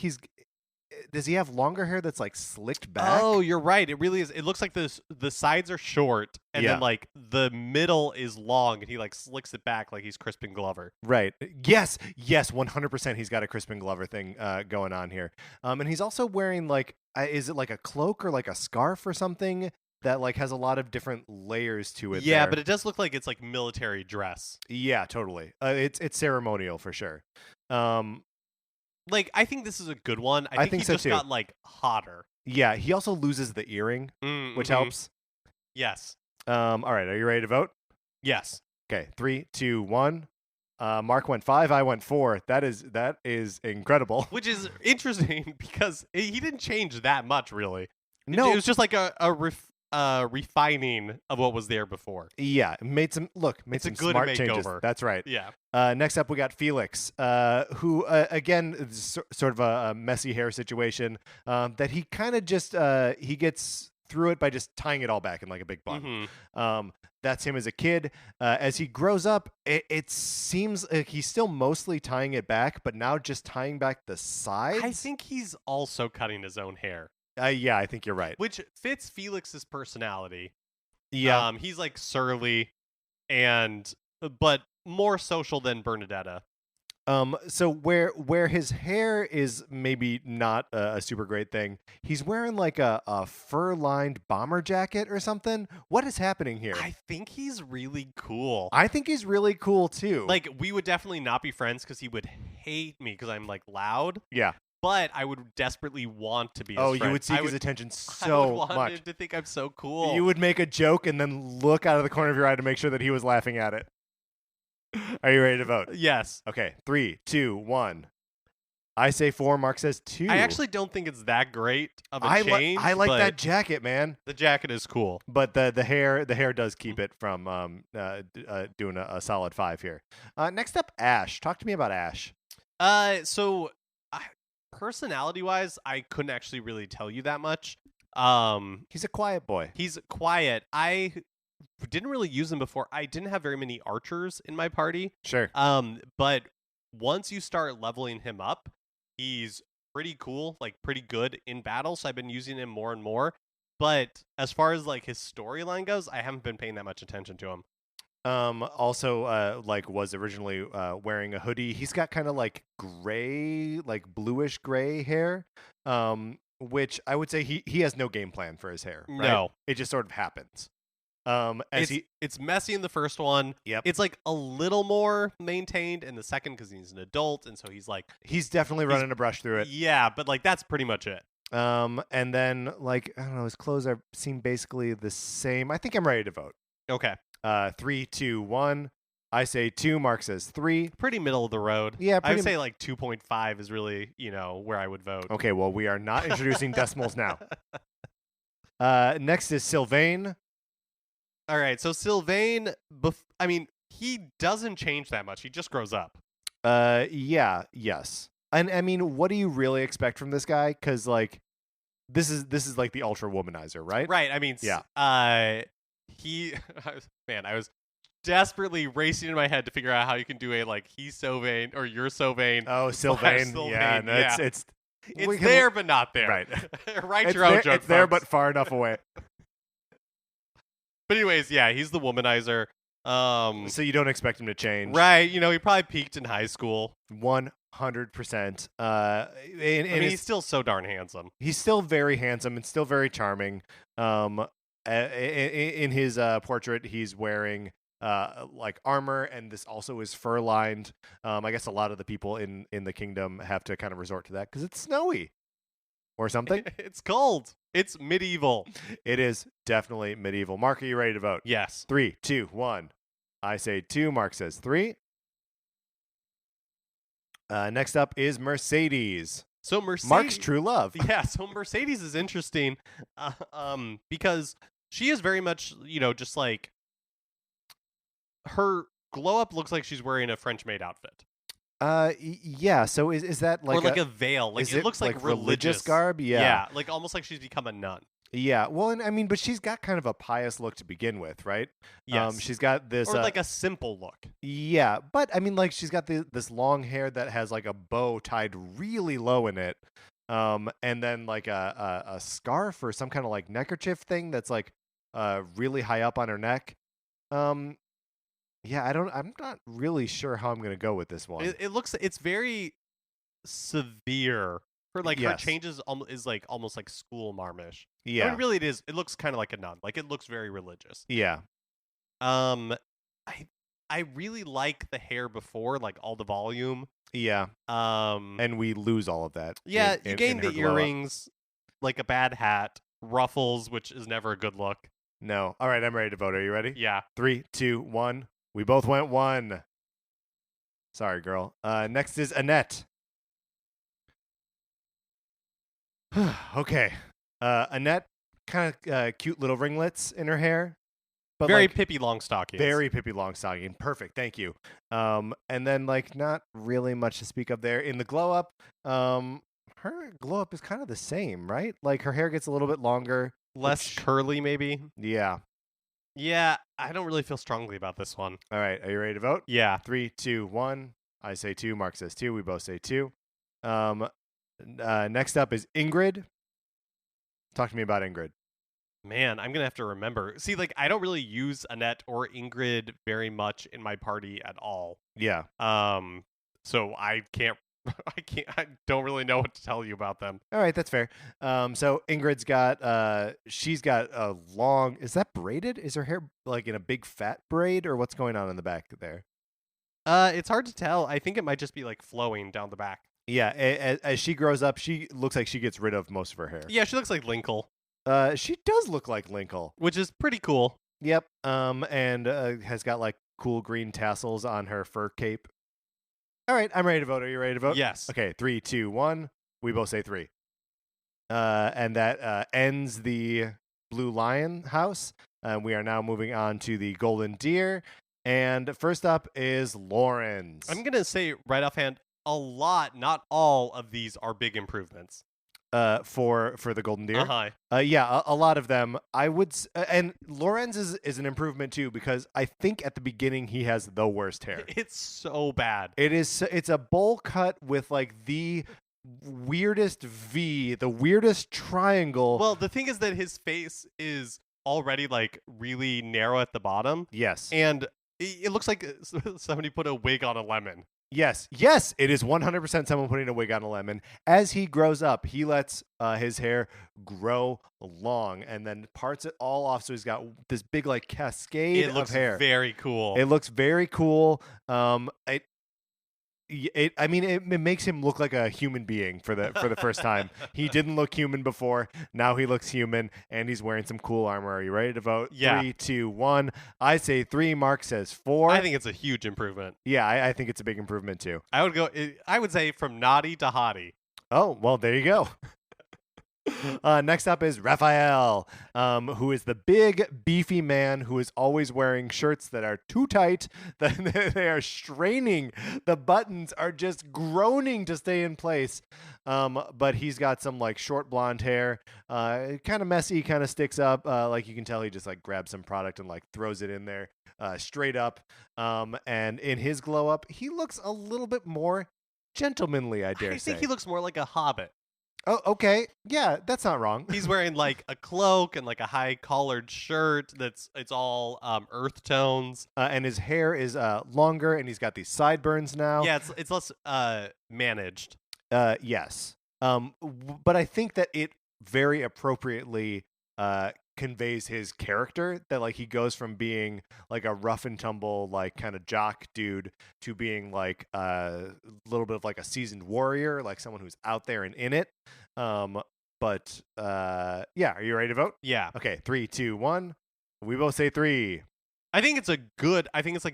does he have longer hair that's like slicked back? Oh, you're right. It really is. It looks like the sides are short, and then like the middle is long, and he like slicks it back like he's Crispin Glover. Right. Yes, 100%. He's got a Crispin Glover thing going on here. And he's also wearing like, is it like a cloak or like a scarf or something that like has a lot of different layers to it? Yeah, there. but it does look like it's like military dress. Yeah, totally. It's ceremonial for sure. Like, I think this is a good one. I think he so just too. got, like, hotter. Yeah, he also loses the earring, which helps. Yes. All right, are you ready to vote? Yes. Okay, 3, 2, 1. Mark went 5, I went 4. That is incredible. Which is interesting because he didn't change that much, really. No. It was just like a refining of what was there before. Yeah, made some smart changes. That's right. Yeah. Next up, we got Felix, who again is sort of a messy hair situation that he kind of just he gets through it by just tying it all back in like a big bun. Mm-hmm. That's him as a kid. As he grows up, it seems like he's still mostly tying it back, but now just tying back the sides. I think he's also cutting his own hair. Yeah, I think you're right. Which fits Felix's personality. Yeah. He's like surly but more social than Bernadetta. So where his hair is maybe not a super great thing, he's wearing like a fur-lined bomber jacket or something. What is happening here? I think he's really cool. I think he's really cool too. Like, we would definitely not be friends because he would hate me because I'm like loud. Yeah. but I would desperately want to be his Oh, friend. you would seek his attention so I would want much. him to think I'm so cool. You would make a joke and then look out of the corner of your eye to make sure that he was laughing at it. Are you ready to vote? Yes. Okay, 3, 2, 1. I say 4. Mark says 2. I actually don't think it's that great of a change. I like but that jacket, man. The jacket is cool. But the hair does keep it from doing a solid 5 here. Next up, Ash. Talk to me about Ash. So personality-wise, I couldn't actually really tell you that much. He's a quiet boy. He's quiet. I didn't really use him before. I didn't have very many archers in my party. Sure. But once you start leveling him up, he's pretty cool, like pretty good in battle. So I've been using him more and more. But as far as like his storyline goes, I haven't been paying that much attention to him. Also, like was originally wearing a hoodie. He's got kind of like gray, like bluish gray hair. Which I would say he has no game plan for his hair. Right? No, it just sort of happens. It's messy in the first one. Yep. It's like a little more maintained in the second because he's an adult, and so he's definitely running a brush through it. Yeah, but like that's pretty much it. And then like I don't know, his clothes seem basically the same. I think I'm ready to vote. Okay. 3, 2, 1. I say 2. Mark says 3. Pretty middle of the road. Yeah, I would say like 2.5 is really where I would vote. Okay, well we are not introducing decimals now. Next is Sylvain. All right, so Sylvain, I mean, he doesn't change that much. He just grows up. Yes. And I mean, what do you really expect from this guy? Because like, this is like the ultra womanizer, right? Right. I mean, yeah. I was desperately racing in my head to figure out how you can do a like he's so vain or you're so vain. Oh, Sylvain. Yeah, no, yeah. It's there but not there. Right. Write your own joke. It's there but far enough away. But anyways, yeah, he's the womanizer. So you don't expect him to change, right? He probably peaked in high school. 100%. I mean, he's still so darn handsome. He's still very handsome and still very charming. In his portrait, he's wearing like armor, and this also is fur lined. I guess a lot of the people in the kingdom have to kind of resort to that because it's snowy or something. It's cold. It's medieval. It is definitely medieval. Mark, are you ready to vote? Yes. 3, 2, 1. I say 2. Mark says 3. Next up is Mercedes. So Mercedes, Mark's true love. Yeah. So Mercedes is interesting, because she is very much, just like her glow up looks like she's wearing a French maid outfit. Yeah. So is that like or like a veil? Like it looks like religious garb? Yeah. Yeah. Like almost like she's become a nun. Yeah. Well, and I mean, but she's got kind of a pious look to begin with, right? Yes. She's got this, or like a simple look. Yeah, but I mean, like she's got this long hair that has like a bow tied really low in it, and then like a scarf or some kind of like neckerchief thing that's like really high up on her neck. Yeah, I'm not really sure how I'm gonna go with this one. It's very severe. Her like Yes. her changes is like almost like school marmish. Yeah, I mean, really, it is. It looks kind of like a nun. Like it looks very religious. yeah, I really like the hair before, like all the volume. yeah. And we lose all of that. Yeah, you gain in her the glow up. earrings, like a bad hat, ruffles, which is never a good look. No. All right, I'm ready to vote. Are you ready? Yeah. 3, 2, 1. We both went 1. Sorry, girl. Next is Annette. Okay. Annette, kind of cute little ringlets in her hair. But very like, Pippi Longstocking. Very Pippi Longstocking. Perfect. Thank you. And then like not really much to speak of there. In the glow up, her glow up is kind of the same, right? Like her hair gets a little bit longer. Less curly, maybe. Yeah. Yeah, I don't really feel strongly about this one. All right. Are you ready to vote? Yeah. 3, 2, 1. I say 2. Mark says 2. We both say 2. Next up is Ingrid. Talk to me about Ingrid. Man, I'm gonna have to remember. See, like I don't really use Annette or Ingrid very much in my party at all. Yeah. So I don't really know what to tell you about them. All right, that's fair. So Ingrid's got she's got a long, is that braided? Is her hair like in a big fat braid or what's going on in the back there? It's hard to tell. I think it might just be like flowing down the back. Yeah, as she grows up, she looks like she gets rid of most of her hair. Yeah, she looks like Linkle. She does look like Linkle, which is pretty cool. Yep. And has got like cool green tassels on her fur cape. All right, I'm ready to vote. Are you ready to vote? Yes. Okay, 3, 2, 1. We both say 3. And that ends the Blue Lion house. We are now moving on to the Golden Deer. And first up is Lawrence. I'm gonna say right offhand, a lot, not all of these are big improvements. For the Golden Deer. Uh-huh. Yeah, a lot of them. I would, and Lorenz is an improvement too, because I think at the beginning he has the worst hair. It's so bad. It's a bowl cut with like the weirdest V, the weirdest triangle. Well, the thing is that his face is already like really narrow at the bottom. Yes. And it looks like somebody put a wig on a lemon. Yes, it is 100% someone putting a wig on a lemon. As he grows up, he lets his hair grow long and then parts it all off, so he's got this big like cascade of hair. It looks very cool. It looks very cool. It makes him look like a human being for the first time. He didn't look human before. Now he looks human, and he's wearing some cool armor. Are you ready to vote? Yeah. 3, 2, 1. I say 3. Mark says 4. I think it's a huge improvement. Yeah, I think it's a big improvement too. I would say from naughty to hottie. Oh, well, there you go. Next up is Raphael, who is the big, beefy man who is always wearing shirts that are too tight. They are straining. The buttons are just groaning to stay in place. But he's got some like short blonde hair, kind of messy, kind of sticks up. Like you can tell he just like grabs some product and like throws it in there straight up. And in his glow up, he looks a little bit more gentlemanly, I dare say. I think he looks more like a hobbit. Oh, okay. Yeah, that's not wrong. He's wearing like a cloak and like a high collared shirt it's all earth tones. And his hair is longer, and he's got these sideburns now. Yeah, it's less managed. Yes. But I think that it very appropriately conveys his character, that like he goes from being like a rough and tumble like kind of jock dude to being like a little bit of like a seasoned warrior, like someone who's out there and in it. But yeah, are you ready to vote? Yeah. Okay, 3, 2, 1. We both say 3. I think it's like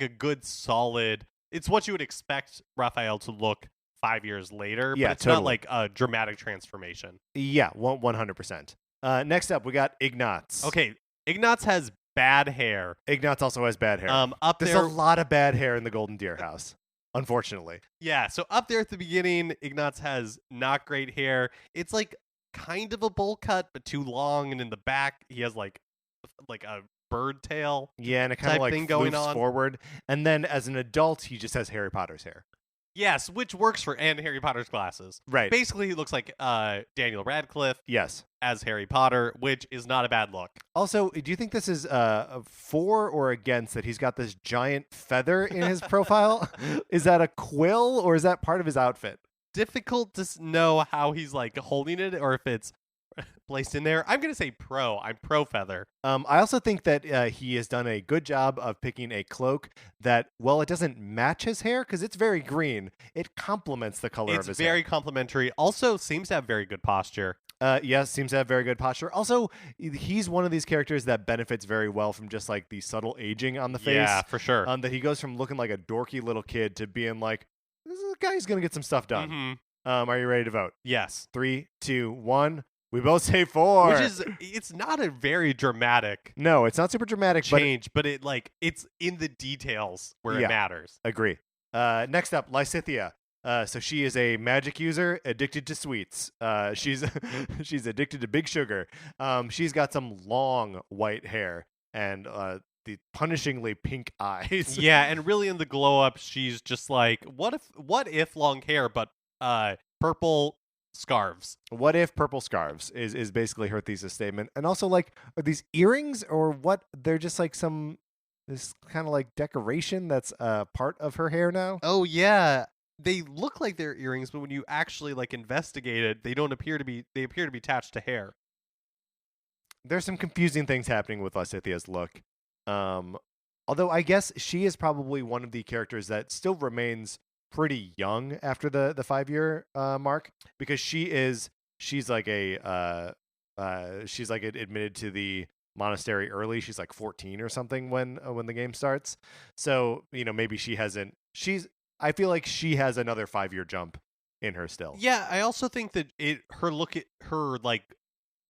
a good solid. It's what you would expect Raphael to look 5 years later, Yeah, but it's totally. not like a dramatic transformation. Yeah, 100%. Next up, we got Ignatz. Okay, Ignatz has bad hair. Ignatz also has bad hair. There's There, a lot of bad hair in the Golden Deer house, unfortunately. yeah. So up there at the beginning, Ignatz has not great hair. It's like kind of a bowl cut, but too long, and in the back he has like a bird tail. Yeah, and it kind of type like thing going floofs on. forward. And then as an adult, he just has Harry Potter's hair. Yes, which works for and Harry Potter's glasses. Right. Basically, he looks like Daniel Radcliffe Yes. as Harry Potter, which is not a bad look. Also, do you think this is for or against that he's got this giant feather in his profile? Is that a quill or is that part of his outfit? Difficult to know how he's like holding it or if it's placed in there. I'm gonna say pro. I'm pro feather. I also think that he has done a good job of picking a cloak that, well, it doesn't match his hair because it's very green. It complements the color of his hair. It's very complimentary. Also seems to have very good posture. Yes, seems to have very good posture. Also, he's one of these characters that benefits very well from just like the subtle aging on the face. Yeah, for sure. That he goes from looking like a dorky little kid to being like, this is a guy who's gonna get some stuff done. Mm-hmm. Are you ready to vote? Yes. 3, 2, 1. We both say 4. It's not a very dramatic No, it's not super dramatic, change, but it's in the details where Yeah. it matters. Agree. Next up, Lysithia. So she is a magic user addicted to sweets. She's she's addicted to big sugar. She's got some long white hair and the punishingly pink eyes. Yeah, and really in the glow up, she's just like, what if long hair, but purple scarves? What if purple scarves is basically her thesis statement. And also, like, are these earrings or what? They're just like this kind of like decoration that's part of her hair now. Oh yeah, they look like they're earrings, but when you actually like investigate it, they appear to be attached to hair. There's some confusing things happening with Lysithia's look. Although I guess she is probably one of the characters that still remains pretty young after the 5-year mark, because she's like she's like admitted to the monastery early. She's like 14 or something when the game starts. So maybe she hasn't. I feel like she has another 5-year jump in her still. Yeah, I also think that her like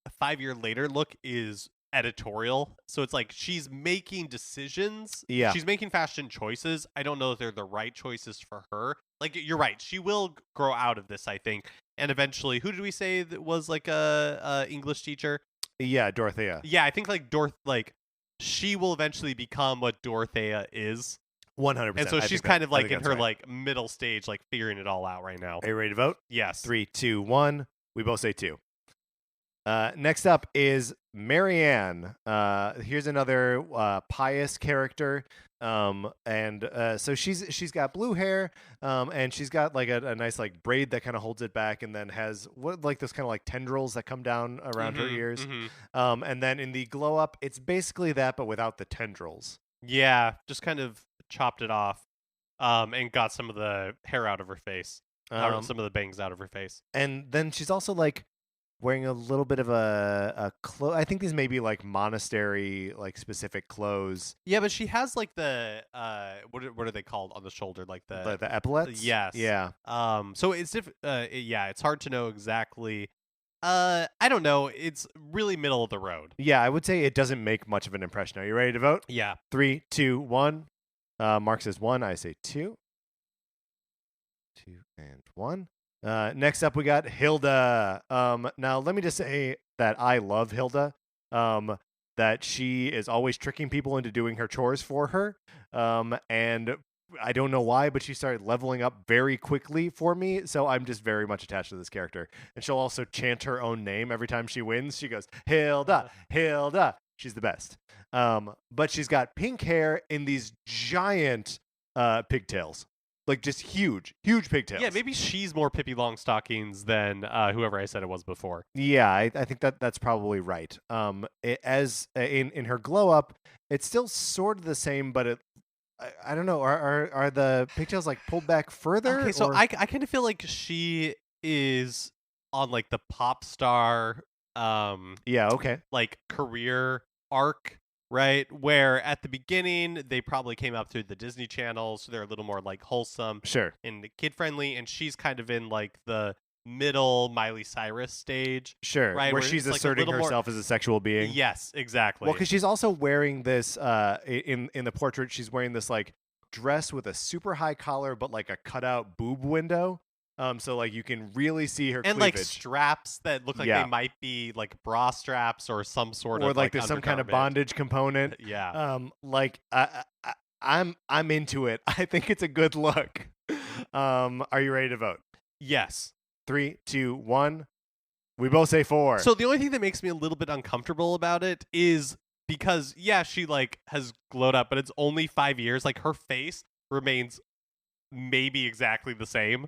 a 5-year later look is editorial. So it's like she's making decisions. Yeah. She's making fashion choices. I don't know if they're the right choices for her. Like, you're right. She will grow out of this, I think. And eventually, who did we say that was like a English teacher? Yeah, Dorothea. Yeah, I think like she will eventually become what Dorothea is. 100%. And so she's kind of like in her right. like middle stage, like figuring it all out right now. Are you ready to vote? Yes. 3, 2, 1. We both say 2. Next up is Marianne. Here's another pious character. So she's got blue hair, and she's got like a nice like braid that kind of holds it back, and then has like those kind of like tendrils that come down around her ears. And then in the glow up, it's basically that, but without the tendrils. Yeah, just kind of chopped it off, and got some of the hair out of her face, some of the bangs out of her face. And then she's also like wearing a little bit of a clothes. I think these may be like monastery like specific clothes. Yeah, but she has like the what are they called on the shoulder, like the epaulets? Yes. Yeah. So it's yeah, it's hard to know exactly. I don't know. It's really middle of the road. Yeah, I would say it doesn't make much of an impression. Are you ready to vote? Yeah. 3, 2, 1. Mark says 1. I say 2. 2 and 1. Next up, we got Hilda. Now, let me just say that I love Hilda. That she is always tricking people into doing her chores for her. And I don't know why, but she started leveling up very quickly for me. So I'm just very much attached to this character. And she'll also chant her own name every time she wins. She goes, Hilda, Hilda. She's the best. But she's got pink hair in these giant pigtails. Like just huge pigtails. Yeah, maybe she's more Pippi Longstockings than whoever I said it was before. Yeah, I think that's probably right. In her glow up, it's still sort of the same, but I don't know. Are the pigtails like pulled back further? Okay, so I kind of feel like she is on like the pop star like career arc, right? Where at the beginning they probably came up through the Disney Channel, so they're a little more like wholesome, sure, and kid friendly, and she's kind of in like the middle Miley Cyrus stage, sure, right? Where she's asserting herself as a sexual being. Yes, exactly. Well, because she's also wearing this in the portrait, she's wearing this like dress with a super high collar, but like a cutout boob window. So like you can really see her and cleavage. Like straps that look like they might be like bra straps or some sort of, or like there's some kind of bondage component. Yeah. Like I'm into it. I think it's a good look. Are you ready to vote? Yes. 3, 2, 1. We both say 4. So the only thing that makes me a little bit uncomfortable about it is because she like has glowed up, but it's only 5 years. Like her face remains maybe exactly the same.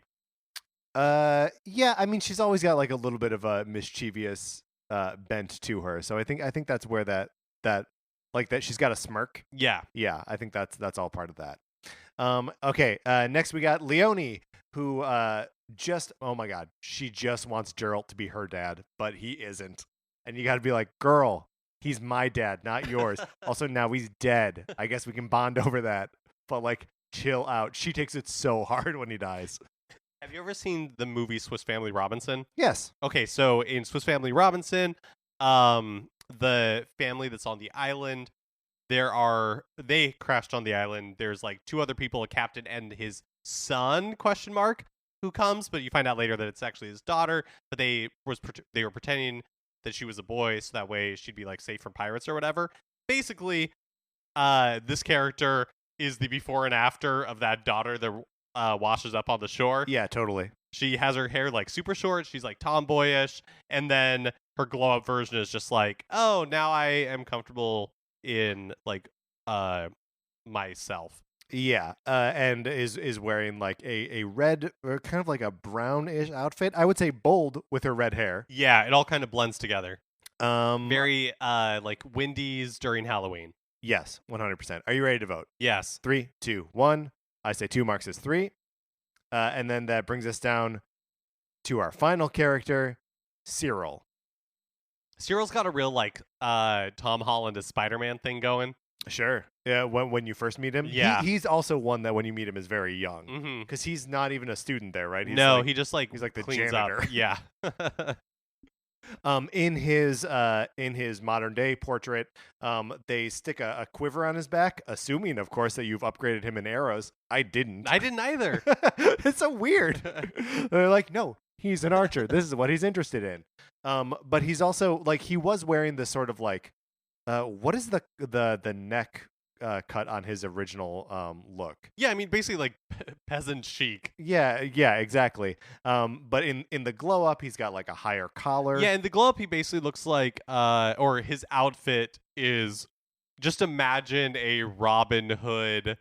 Yeah, I mean she's always got like a little bit of a mischievous bent to her. So I think that's where that like that she's got a smirk. Yeah. Yeah, I think that's all part of that. Okay, next we got Leonie, who oh my god, she just wants Geralt to be her dad, but he isn't. And you got to be like, "Girl, he's my dad, not yours." Also, now he's dead. I guess we can bond over that. But like chill out. She takes it so hard when he dies. Have you ever seen the movie Swiss Family Robinson? Yes. Okay, so in Swiss Family Robinson, the family that's on the island, they crashed on the island. There's like 2 other people, a captain and his son, ? Who comes, but you find out later that it's actually his daughter, but they were pretending that she was a boy so that way she'd be like safe from pirates or whatever. Basically, this character is the before and after of that daughter that washes up on the shore. Yeah, totally. She has her hair like super short. She's like tomboyish. And then her glow up version is just like, oh, now I am comfortable in like myself. Yeah, and is wearing like a red or kind of like a brownish outfit. I would say bold with her red hair. Yeah, it all kind of blends together. Very like Wendy's during Halloween. Yes, 100%. Are you ready to vote? Yes. 3, 2, 1. I say 2. Mark says 3. And then that brings us down to our final character, Cyril. Cyril's got a real Tom Holland as Spider-Man thing going. Sure. Yeah, when you first meet him. Yeah. He's also one that when you meet him is very young. Because Mm-hmm. he's not even a student there, right? He's He just he's like the cleans janitor. up. Yeah. In his modern day portrait, they stick a quiver on his back, assuming, of course, that you've upgraded him in arrows. I didn't either. It's so weird. They're like, no, he's an archer. This is what he's interested in. But he's also he was wearing this sort of what is the neck cut on his original look? Yeah, I mean basically peasant chic. Yeah, exactly. But in the glow up, he's got a higher collar. Yeah, in the glow up, he basically looks like or his outfit is, just imagine a Robin Hood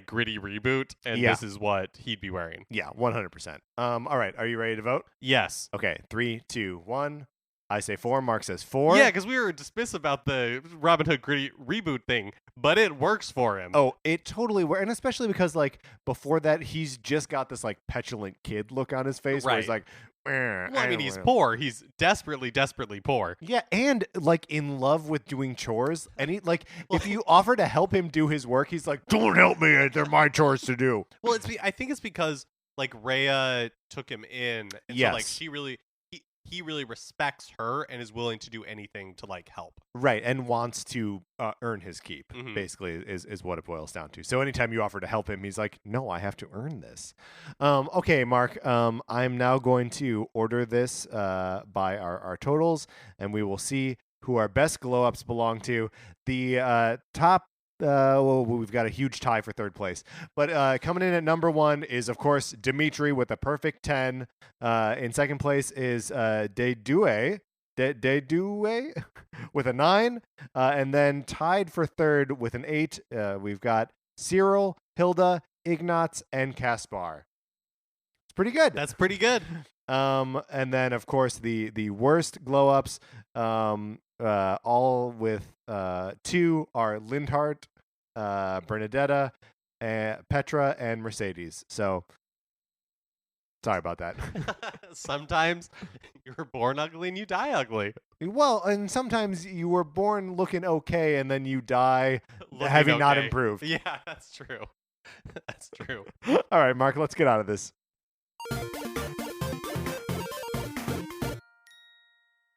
gritty reboot, and this is what he'd be wearing. Yeah, 100%. All right, are you ready to vote? Yes. Okay, 3, 2, 1. I say 4. Mark says 4. Yeah, because we were dismissive about the Robin Hood gritty reboot thing, but it works for him. Oh, it totally works, and especially because before that, he's just got this petulant kid look on his face, where he's like, well, I mean, he's poor. He's desperately, desperately poor. Yeah, and in love with doing chores. And he if you offer to help him do his work, he's like, "Don't help me. They're my chores to do." Well, I think it's because Rhea took him in, and yes. so he really respects her and is willing to do anything to help. Right, and wants to earn his keep. Mm-hmm. Basically, is what it boils down to. So anytime you offer to help him, he's like, "No, I have to earn this." Okay, Mark. I'm now going to order this by our totals, and we will see who our best glow ups belong to. The top. We've got a huge tie for third place, but coming in at number 1 is, of course, Dimitri with a perfect 10. In second place is Dedue with a 9, and then tied for third with an 8. We've got Cyril, Hilda, Ignatz, and Kaspar. It's pretty good. That's pretty good. And then, of course, the worst glow ups. All with 2 are Lindhart, Bernadetta, Petra, and Mercedes. So, sorry about that. Sometimes you were born ugly and you die ugly. Well, and sometimes you were born looking okay and then you die having not improved. Yeah, that's true. That's true. All right, Mark, let's get out of this.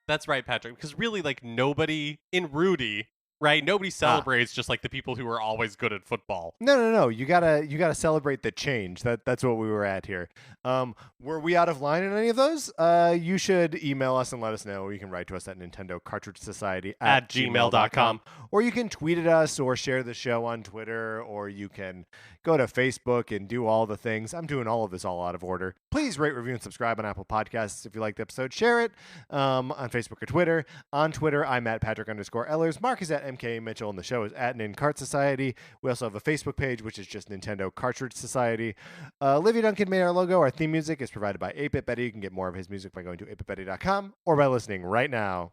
That's right, Patrick. Because really, nobody in Rudy, right? Nobody celebrates just the people who are always good at football. No. You gotta celebrate the change. That's what we were at here. Were we out of line in any of those? You should email us and let us know. You can write to us at Nintendo Cartridge Society at gmail.com. Or you can tweet at us or share the show on Twitter, or you can go to Facebook and do all the things. I'm doing all of this all out of order. Please rate, review, and subscribe on Apple Podcasts. If you like the episode, share it on Facebook or Twitter. On Twitter, I'm at Patrick_Ellers. Mark is at MK Mitchell, and the show is at Nincart Society. We also have a Facebook page, which is just Nintendo Cartridge Society. Olivia Duncan made our logo. Our theme music is provided by 8-Bit Betty. You can get more of his music by going to 8bitbetty.com or by listening right now.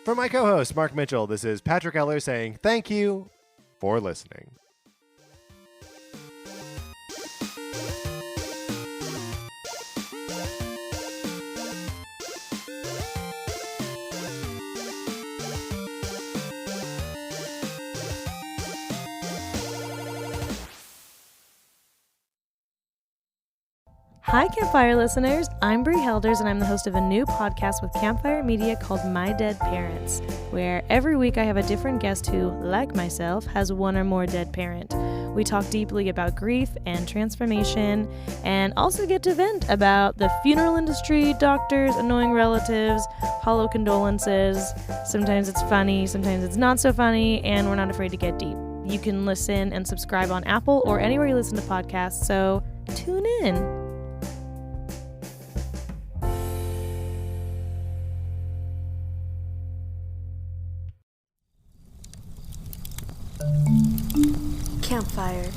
For my co-host, Mark Mitchell, this is Patrick Eller saying thank you for listening. Hi, Campfire listeners. I'm Brie Helders, and I'm the host of a new podcast with Campfire Media called My Dead Parents, where every week I have a different guest who, like myself, has one or more dead parent. We talk deeply about grief and transformation, and also get to vent about the funeral industry, doctors, annoying relatives, hollow condolences. Sometimes it's funny, sometimes it's not so funny, and we're not afraid to get deep. You can listen and subscribe on Apple or anywhere you listen to podcasts, so tune in. Campfire.